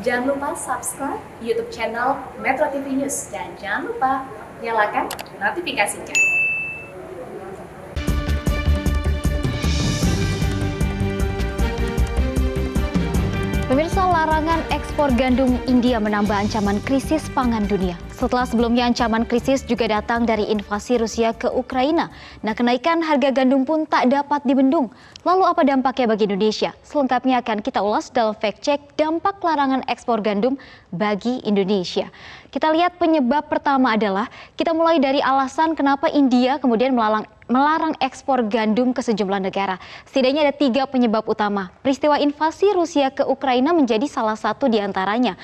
Jangan lupa subscribe YouTube channel Metro TV News dan jangan lupa nyalakan notifikasinya. Pemirsa, larangan ekspor gandum India menambah ancaman krisis pangan dunia. Setelah sebelumnya ancaman krisis juga datang dari invasi Rusia ke Ukraina. Nah, kenaikan harga gandum pun tak dapat dibendung. Lalu apa dampaknya bagi Indonesia? Selengkapnya akan kita ulas dalam fact check dampak larangan ekspor gandum bagi Indonesia. Kita lihat penyebab pertama adalah, kita mulai dari alasan kenapa India kemudian melarang ekspor gandum ke sejumlah negara. Setidaknya ada 3 penyebab utama. Peristiwa invasi Rusia ke Ukraina menjadi salah satu di antaranya.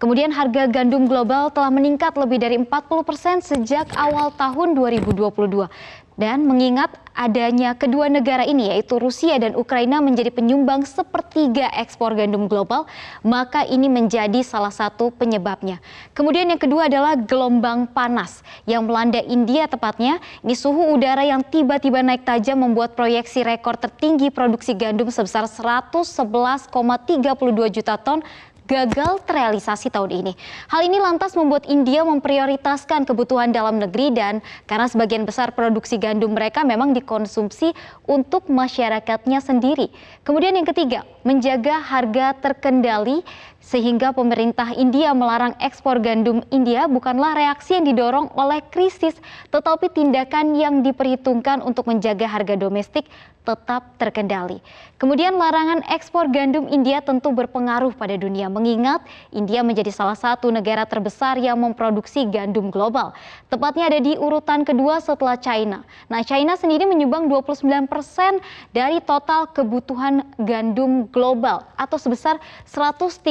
Kemudian harga gandum global telah meningkat lebih dari 40% sejak awal tahun 2022. Dan mengingat adanya kedua negara ini yaitu Rusia dan Ukraina menjadi penyumbang sepertiga ekspor gandum global, maka ini menjadi salah satu penyebabnya. Kemudian yang kedua adalah gelombang panas yang melanda India tepatnya. Ini suhu udara yang tiba-tiba naik tajam membuat proyeksi rekor tertinggi produksi gandum sebesar 111,32 juta ton gagal terrealisasi tahun ini. Hal ini lantas membuat India memprioritaskan kebutuhan dalam negeri dan karena sebagian besar produksi gandum mereka memang dikonsumsi untuk masyarakatnya sendiri. Kemudian yang ketiga, menjaga harga terkendali sehingga pemerintah India melarang ekspor gandum India bukanlah reaksi yang didorong oleh krisis, tetapi tindakan yang diperhitungkan untuk menjaga harga domestik tetap terkendali. Kemudian larangan ekspor gandum India tentu berpengaruh pada dunia, mengingat India menjadi salah satu negara terbesar yang memproduksi gandum global. Tepatnya ada di urutan kedua setelah China. Nah, China sendiri menyumbang 29% dari total kebutuhan gandum global atau sebesar 135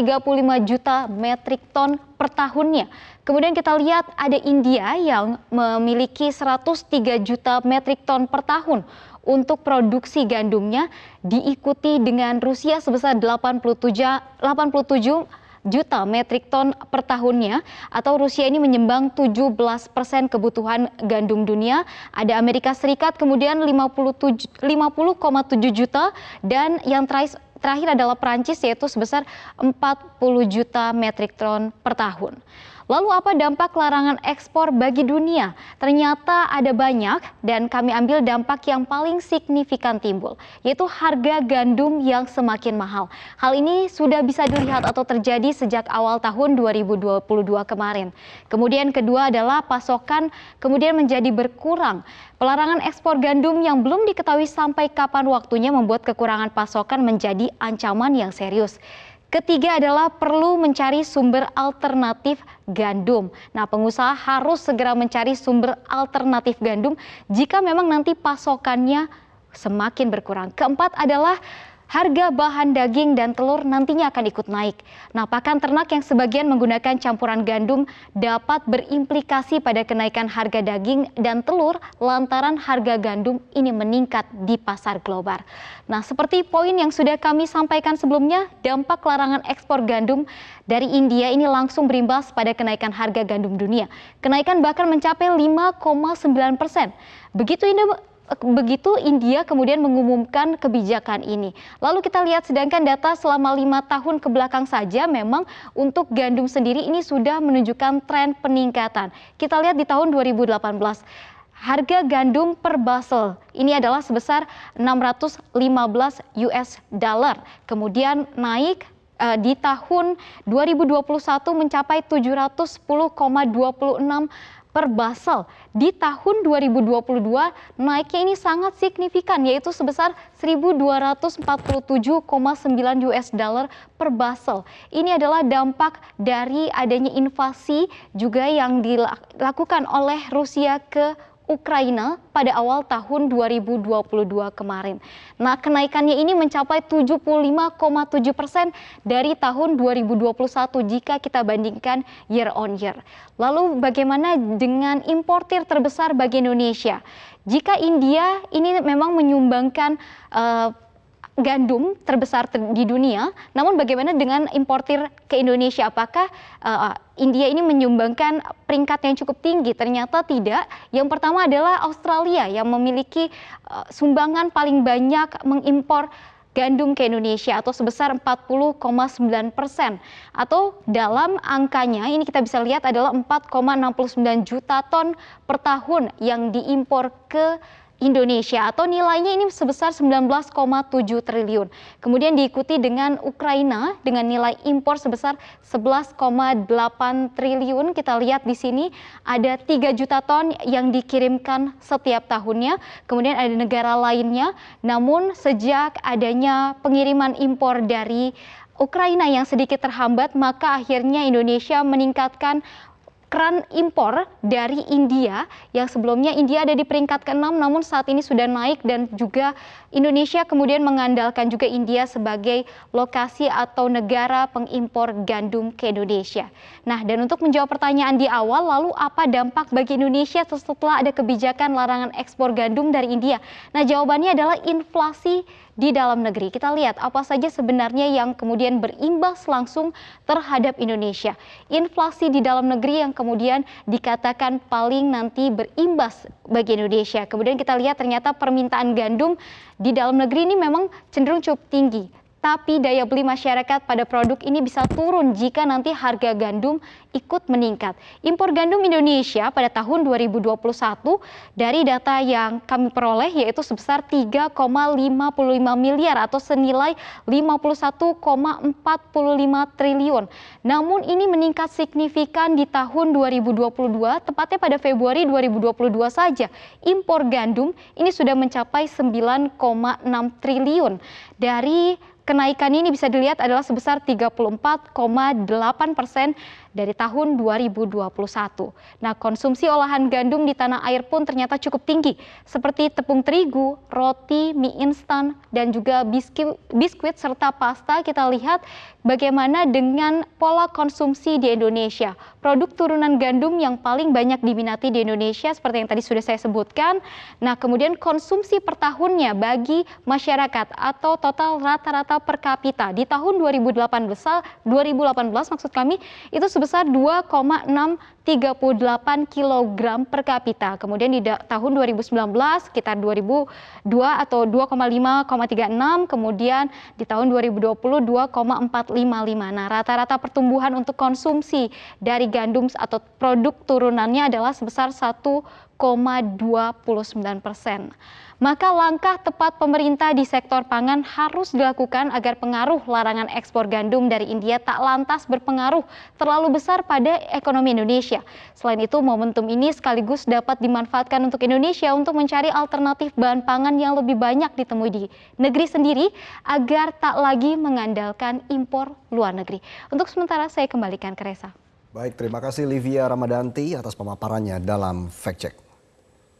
juta metrik ton per tahunnya. Kemudian kita lihat ada India yang memiliki 103 juta metrik ton per tahun untuk produksi gandumnya, diikuti dengan Rusia sebesar 87 juta metrik ton per tahunnya, atau Rusia ini menyumbang 17% kebutuhan gandum dunia. Ada Amerika Serikat kemudian 50,7 juta dan yang terakhir adalah Prancis yaitu sebesar 40 juta metrik ton per tahun. Lalu apa dampak larangan ekspor bagi dunia? Ternyata ada banyak dan kami ambil dampak yang paling signifikan timbul, yaitu harga gandum yang semakin mahal. Hal ini sudah bisa dilihat atau terjadi sejak awal tahun 2022 kemarin. Kemudian kedua adalah pasokan kemudian menjadi berkurang. Pelarangan ekspor gandum yang belum diketahui sampai kapan waktunya membuat kekurangan pasokan menjadi ancaman yang serius. Ketiga adalah perlu mencari sumber alternatif gandum. Nah, pengusaha harus segera mencari sumber alternatif gandum jika memang nanti pasokannya semakin berkurang. Keempat adalah harga bahan daging dan telur nantinya akan ikut naik. Nah, pakan ternak yang sebagian menggunakan campuran gandum dapat berimplikasi pada kenaikan harga daging dan telur lantaran harga gandum ini meningkat di pasar global. Nah, seperti poin yang sudah kami sampaikan sebelumnya, dampak larangan ekspor gandum dari India ini langsung berimbas pada kenaikan harga gandum dunia. Kenaikan bahkan mencapai 5,9%. Begitu India kemudian mengumumkan kebijakan ini. Lalu kita lihat sedangkan data selama 5 tahun kebelakang saja memang untuk gandum sendiri ini sudah menunjukkan tren peningkatan. Kita lihat di tahun 2018. Harga gandum per basel ini adalah sebesar 615 US dollar. Kemudian naik di tahun 2021 mencapai 710,26 per basel. Di tahun 2022 naiknya ini sangat signifikan yaitu sebesar 1.247,9 US dollar per basel. Ini adalah dampak dari adanya invasi juga yang dilakukan oleh Rusia ke Ukraina pada awal tahun 2022 kemarin. Nah, kenaikannya ini mencapai 75,7% dari tahun 2021 jika kita bandingkan year on year. Lalu bagaimana dengan importir terbesar bagi Indonesia? Jika India ini memang menyumbangkan gandum terbesar di dunia, namun bagaimana dengan importir ke Indonesia? Apakah India ini menyumbangkan peringkat yang cukup tinggi? Ternyata tidak. Yang pertama adalah Australia yang memiliki sumbangan paling banyak mengimpor gandum ke Indonesia atau sebesar 40,9%, atau dalam angkanya ini kita bisa lihat adalah 4,69 juta ton per tahun yang diimpor ke Indonesia, atau nilainya ini sebesar 19,7 triliun. Kemudian diikuti dengan Ukraina dengan nilai impor sebesar 11,8 triliun. Kita lihat di sini ada 3 juta ton yang dikirimkan setiap tahunnya. Kemudian ada negara lainnya. Namun sejak adanya pengiriman impor dari Ukraina yang sedikit terhambat, maka akhirnya Indonesia meningkatkan keran impor dari India, yang sebelumnya India ada di peringkat ke-6, namun saat ini sudah naik, dan juga Indonesia kemudian mengandalkan juga India sebagai lokasi atau negara pengimpor gandum ke Indonesia. Nah, dan untuk menjawab pertanyaan di awal, lalu apa dampak bagi Indonesia setelah ada kebijakan larangan ekspor gandum dari India? Nah, jawabannya adalah inflasi di dalam negeri. Kita lihat apa saja sebenarnya yang kemudian berimbas langsung terhadap Indonesia. Inflasi di dalam negeri yang kemudian dikatakan paling nanti berimbas bagi Indonesia. Kemudian kita lihat ternyata permintaan gandum di dalam negeri ini memang cenderung cukup tinggi. Tapi daya beli masyarakat pada produk ini bisa turun jika nanti harga gandum ikut meningkat. Impor gandum Indonesia pada tahun 2021 dari data yang kami peroleh yaitu sebesar 3,55 miliar atau senilai 51,45 triliun. Namun ini meningkat signifikan di tahun 2022, tepatnya pada Februari 2022 saja. Impor gandum ini sudah mencapai 9,6 triliun. Dari kenaikan ini bisa dilihat adalah sebesar 34,8% dari tahun 2021. Nah, konsumsi olahan gandum di tanah air pun ternyata cukup tinggi, seperti tepung terigu, roti, mie instan, dan juga biskuit serta pasta. Kita lihat bagaimana dengan pola konsumsi di Indonesia. Produk turunan gandum yang paling banyak diminati di Indonesia seperti yang tadi sudah saya sebutkan. Nah, kemudian konsumsi per tahunnya bagi masyarakat atau total rata-rata per kapita di tahun 2018 maksud kami itu sebesar 2,638 kg per kapita. Kemudian di tahun 2019 sekitar 2002 atau 2,536, kemudian di tahun 2020 2,455. Nah, rata-rata pertumbuhan untuk konsumsi dari gandum atau produk turunannya adalah sebesar 1,29%. Maka langkah tepat pemerintah di sektor pangan harus dilakukan agar pengaruh larangan ekspor gandum dari India tak lantas berpengaruh terlalu besar pada ekonomi Indonesia. Selain itu, momentum ini sekaligus dapat dimanfaatkan untuk Indonesia untuk mencari alternatif bahan pangan yang lebih banyak ditemui di negeri sendiri agar tak lagi mengandalkan impor luar negeri. Untuk sementara saya kembalikan ke Reza. Baik, terima kasih Livia Ramadanti atas pemaparannya dalam Fact Check.